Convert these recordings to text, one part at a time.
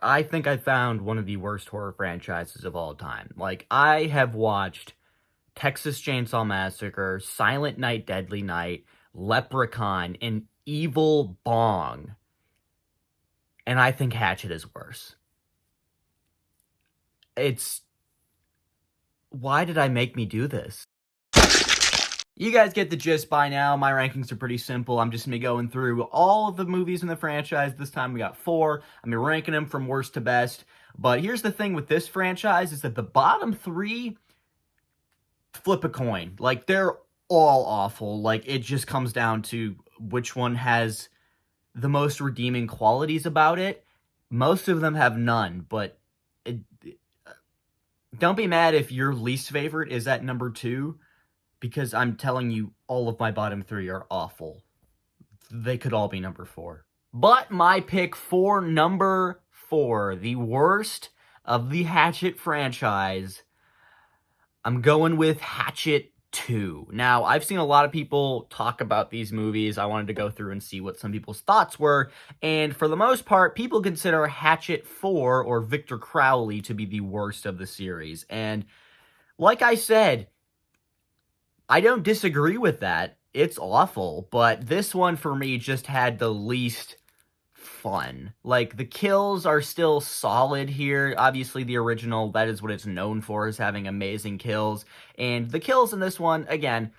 I think I found one of the worst horror franchises of all time. Like, I have watched Texas Chainsaw Massacre, Silent Night, Deadly Night, Leprechaun, and Evil Bong, and I think Hatchet is worse. It's Why did I make me do this? You guys get the gist by now. My rankings are pretty simple. I'm just going to be going through all of the movies in the franchise. This time we got 4. I'm going to be ranking them from worst to best. But here's the thing with this franchise is that the bottom 3 flip a coin. Like, they're all awful. Like, it just comes down to which one has the most redeeming qualities about it. Most of them have none, but don't be mad if your least favorite is at number 2. Because I'm telling you, all of my bottom 3 are awful. They could all be number 4. But my pick for number 4, the worst of the Hatchet franchise, I'm going with Hatchet 2. Now, I've seen a lot of people talk about these movies. I wanted to go through and see what some people's thoughts were. And for the most part, people consider Hatchet 4 or Victor Crowley to be the worst of the series. And like I said, I don't disagree with that. It's awful, but this one for me just had the least fun. Like, the kills are still solid here. Obviously, the original, that is what it's known for, is having amazing kills. And the kills in this one, again,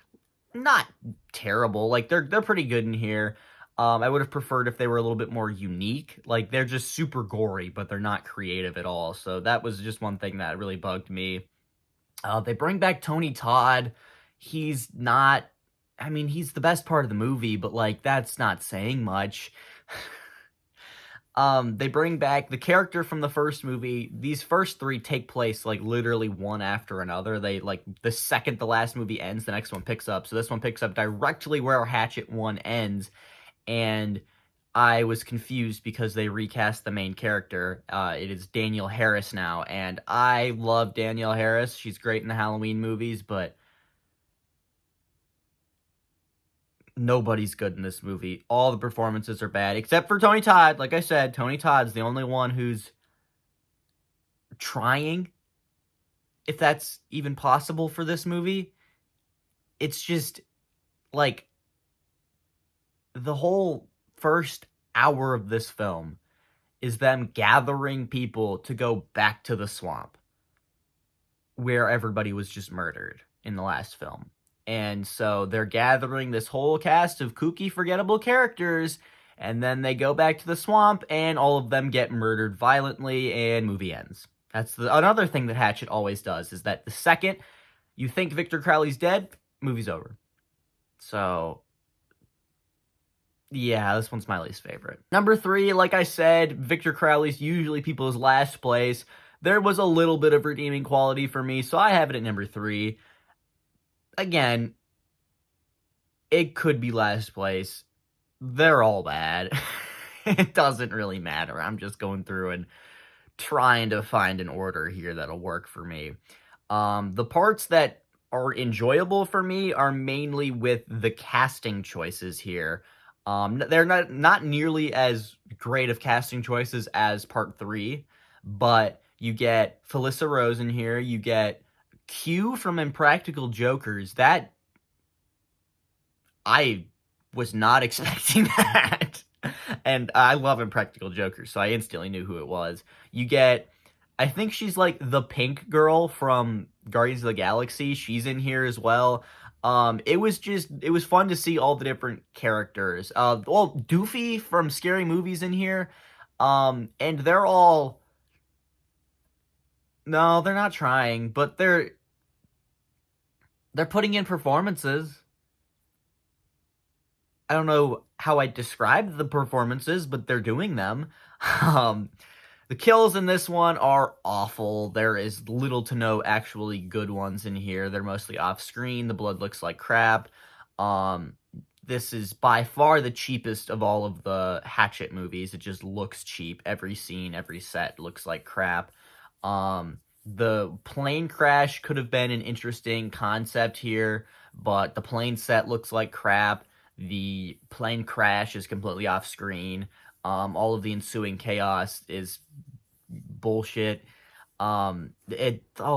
not terrible. Like, they're pretty good in here. I would have preferred if they were a little bit more unique. Like, they're just super gory, but they're not creative at all. So that was just one thing that really bugged me. They bring back Tony Todd. He's not, I mean, he's the best part of the movie, but, like, that's not saying much. They bring back the character from the first movie. These first 3 take place, like, literally one after another. They, like, the second the last movie ends, the next one picks up. So this one picks up directly where Hatchet 1 ends, and I was confused because they recast the main character. It is Danielle Harris now, and I love Danielle Harris. She's great in the Halloween movies, but nobody's good in this movie. All the performances are bad, except for Tony Todd. Like I said, Tony Todd's the only one who's trying, if that's even possible for this movie. It's just, like, the whole first hour of this film is them gathering people to go back to the swamp where everybody was just murdered in the last film. And so they're gathering this whole cast of kooky, forgettable characters, and then they go back to the swamp, and all of them get murdered violently, and movie ends. That's another thing that Hatchet always does, is that the second you think Victor Crowley's dead, movie's over. So, yeah, this one's my least favorite. Number 3, like I said, Victor Crowley's usually people's last place. There was a little bit of redeeming quality for me, so I have it at number 3. Again, it could be last place. They're all bad. It doesn't really matter. I'm just going through and trying to find an order here that'll work for me. The parts that are enjoyable for me are mainly with the casting choices here. They're not nearly as great of casting choices as part 3, but you get Felissa Rose in here. You get Q from Impractical Jokers. That, I was not expecting that. And I love Impractical Jokers, so I instantly knew who it was. You get, I think she's like the pink girl from Guardians of the Galaxy. She's in here as well. It was fun to see all the different characters. Well, Doofy from Scary Movie's in here. And they're all, no, they're not trying, but they're putting in performances. I don't know how I describe the performances, but they're doing them. The kills in this one are awful. There is little to no actually good ones in here. They're mostly off-screen. The blood looks like crap. This is by far the cheapest of all of the Hatchet movies. It just looks cheap. Every scene, every set looks like crap. The plane crash could have been an interesting concept here, but the plane set looks like crap. The plane crash is completely off-screen. All of the ensuing chaos is bullshit. All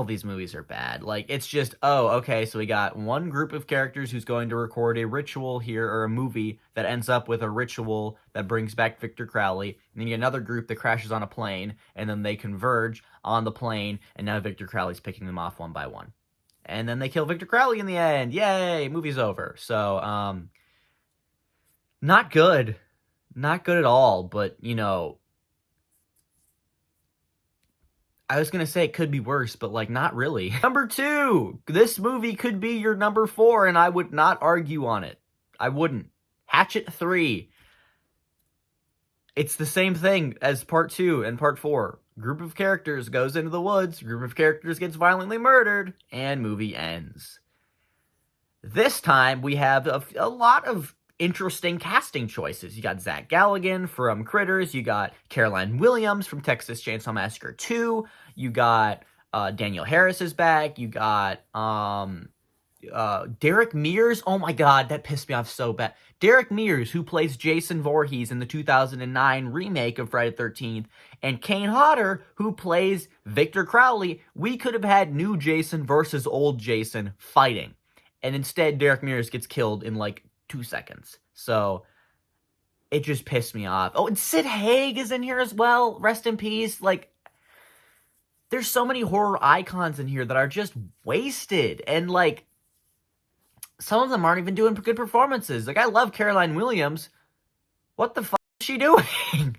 these movies are bad. Like, it's just, oh, okay, so we got one group of characters who's going to record a ritual here, or a movie that ends up with a ritual that brings back Victor Crowley, and then you get another group that crashes on a plane, and then they converge on the plane, and now Victor Crowley's picking them off one by one. And then they kill Victor Crowley in the end. Yay, movie's over. So, not good. Not good at all, but, you know, I was going to say it could be worse, but, like, not really. Number 2, this movie could be your number 4, and I would not argue on it. I wouldn't. Hatchet 3. It's the same thing as part 2 and part 4. Group of characters goes into the woods, group of characters gets violently murdered, and movie ends. This time, we have a lot of interesting casting choices. You got Zach Galligan from Critters. You got Caroline Williams from Texas Chainsaw Massacre 2. You got Danielle Harris is back. You got Derek Mears. Oh my god, that pissed me off so bad. Derek Mears, who plays Jason Voorhees in the 2009 remake of Friday the 13th, and Kane Hodder, who plays Victor Crowley. We could have had new Jason versus old Jason fighting. And instead, Derek Mears gets killed in like 2 seconds. So, it just pissed me off. Oh, and Sid Haig is in here as well. Rest in peace. Like, there's so many horror icons in here that are just wasted. And, like, some of them aren't even doing good performances. Like, I love Caroline Williams. What the fuck is she doing?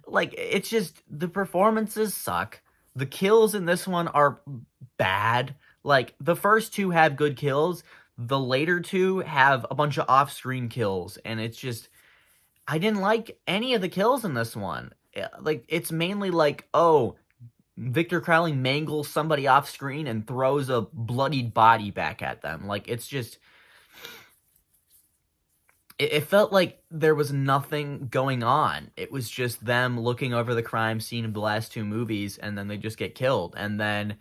Like, it's just, the performances suck. The kills in this one are bad. Like, the first 2 have good kills. The later 2 have a bunch of off-screen kills. And it's just, I didn't like any of the kills in this one. Like, it's mainly like, oh, Victor Crowley mangles somebody off screen and throws a bloodied body back at them. Like, it's just, it felt like there was nothing going on. It was just them looking over the crime scene of the last 2 movies, and then they just get killed. And then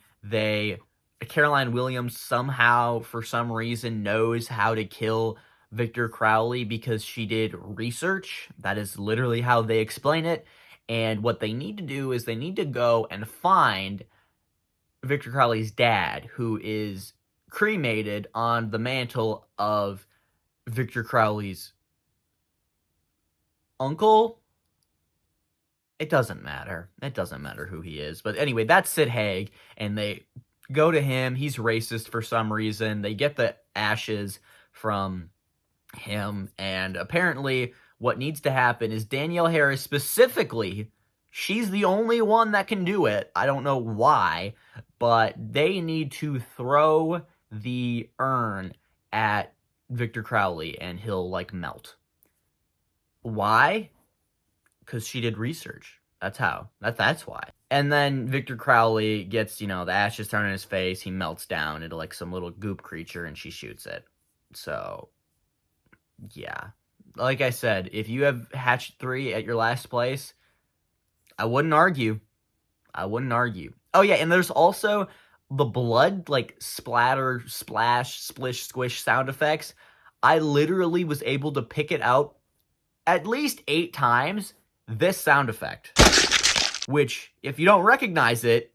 Caroline Williams somehow, for some reason, knows how to kill Victor Crowley because she did research. That is literally how they explain it. And what they need to do is they need to go and find Victor Crowley's dad, who is cremated on the mantle of Victor Crowley's uncle. It doesn't matter. It doesn't matter who he is. But anyway, that's Sid Haig, and they go to him. He's racist for some reason. They get the ashes from him, and apparently what needs to happen is Danielle Harris specifically, she's the only one that can do it. I don't know why, but they need to throw the urn at Victor Crowley and he'll, like, melt. Why? Because she did research. That's how. That's why. And then Victor Crowley gets, the ashes thrown in his face. He melts down into, like, some little goop creature, and she shoots it. So, yeah. Like I said, if you have Hatchet 3 at your last place, I wouldn't argue. I wouldn't argue. Oh, yeah, and there's also the blood, like, splatter, splash, splish, squish sound effects. I literally was able to pick it out at least 8 times, this sound effect. Which, if you don't recognize it,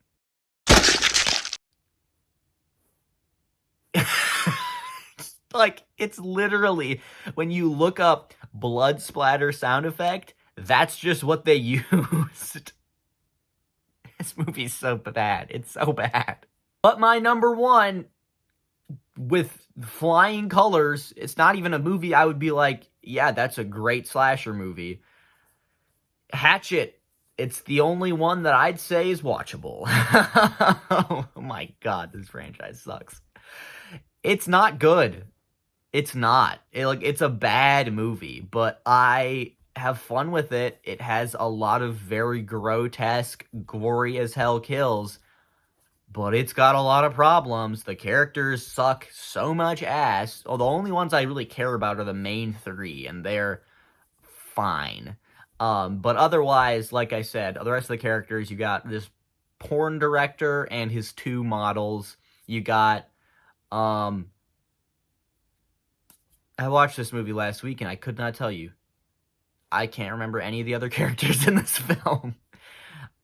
like, it's literally, when you look up blood splatter sound effect, that's just what they used. This movie's so bad. It's so bad. But my number 1, with flying colors, it's not even a movie I would be like, yeah, that's a great slasher movie. Hatchet. It's the only one that I'd say is watchable. Oh my god, this franchise sucks. It's not good. It's not. It's a bad movie, but I have fun with it. It has a lot of very grotesque, gory as hell kills, but it's got a lot of problems. The characters suck so much ass. Oh, the only ones I really care about are the main 3, and they're fine. But otherwise, like I said, the rest of the characters, you got this porn director and his 2 models. You got, I watched this movie last week and I could not tell you. I can't remember any of the other characters in this film.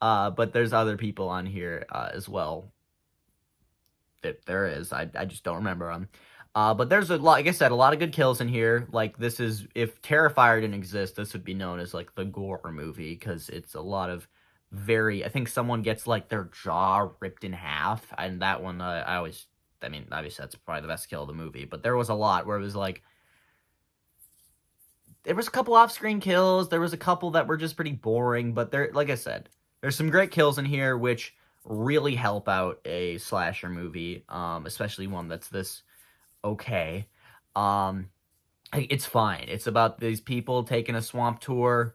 But there's other people on here as well. There is. I just don't remember them. But there's a lot, like I said, a lot of good kills in here. Like, this is, if Terrifier didn't exist, this would be known as, like, the gore movie, because it's a lot of I think someone gets, like, their jaw ripped in half, and that one, I mean, obviously that's probably the best kill of the movie, but there was a lot where it was, like, there was a couple off-screen kills, there was a couple that were just pretty boring, but there, like I said, there's some great kills in here, which really help out a slasher movie, especially one that's this okay. It's fine. It's about these people taking a swamp tour,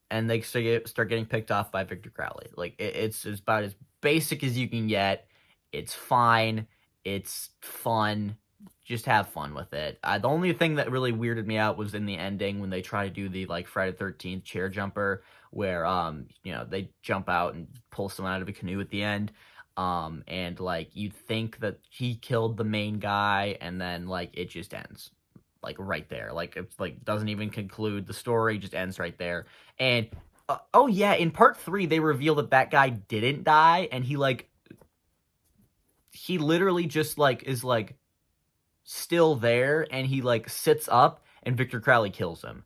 and they start getting picked off by Victor Crowley. Like, it's about as basic as you can get. It's fine. It's fun. Just have fun with it. The only thing that really weirded me out was in the ending when they try to do the, like, Friday the 13th chair jumper, where, you know, they jump out and pull someone out of a canoe at the end. And, like, you'd think that he killed the main guy, and then, like, it just ends. Like, right there. Like, it's, like, doesn't even conclude the story, just ends right there. And, oh yeah, in part 3, they reveal that guy didn't die, and he literally just, like, is, like, still there, and he, like, sits up, and Victor Crowley kills him.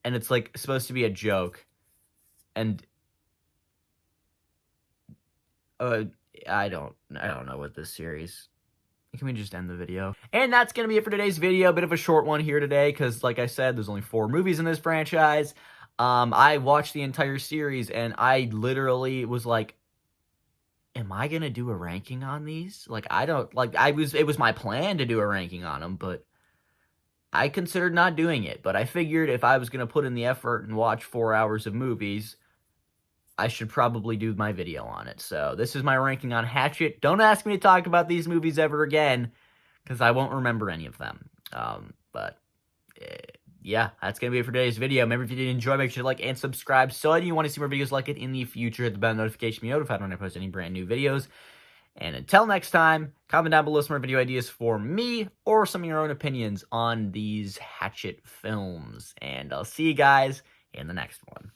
And it's, like, supposed to be a joke. And, I don't know what this series... Can we just end the video? And that's going to be it for today's video. A bit of a short one here today, because, like I said, there's only 4 movies in this franchise. I watched the entire series, and I literally was like, am I going to do a ranking on these? Like, I don't... Like, it was my plan to do a ranking on them, but I considered not doing it. But I figured if I was going to put in the effort and watch 4 hours of movies, I should probably do my video on it. So this is my ranking on Hatchet. Don't ask me to talk about these movies ever again, because I won't remember any of them. Yeah, that's going to be it for today's video. Remember, if you did enjoy, make sure to like and subscribe. So if you want to see more videos like it in the future, hit the bell notification to be notified when I post any brand new videos. And until next time, comment down below some more video ideas for me, or some of your own opinions on these Hatchet films. And I'll see you guys in the next one.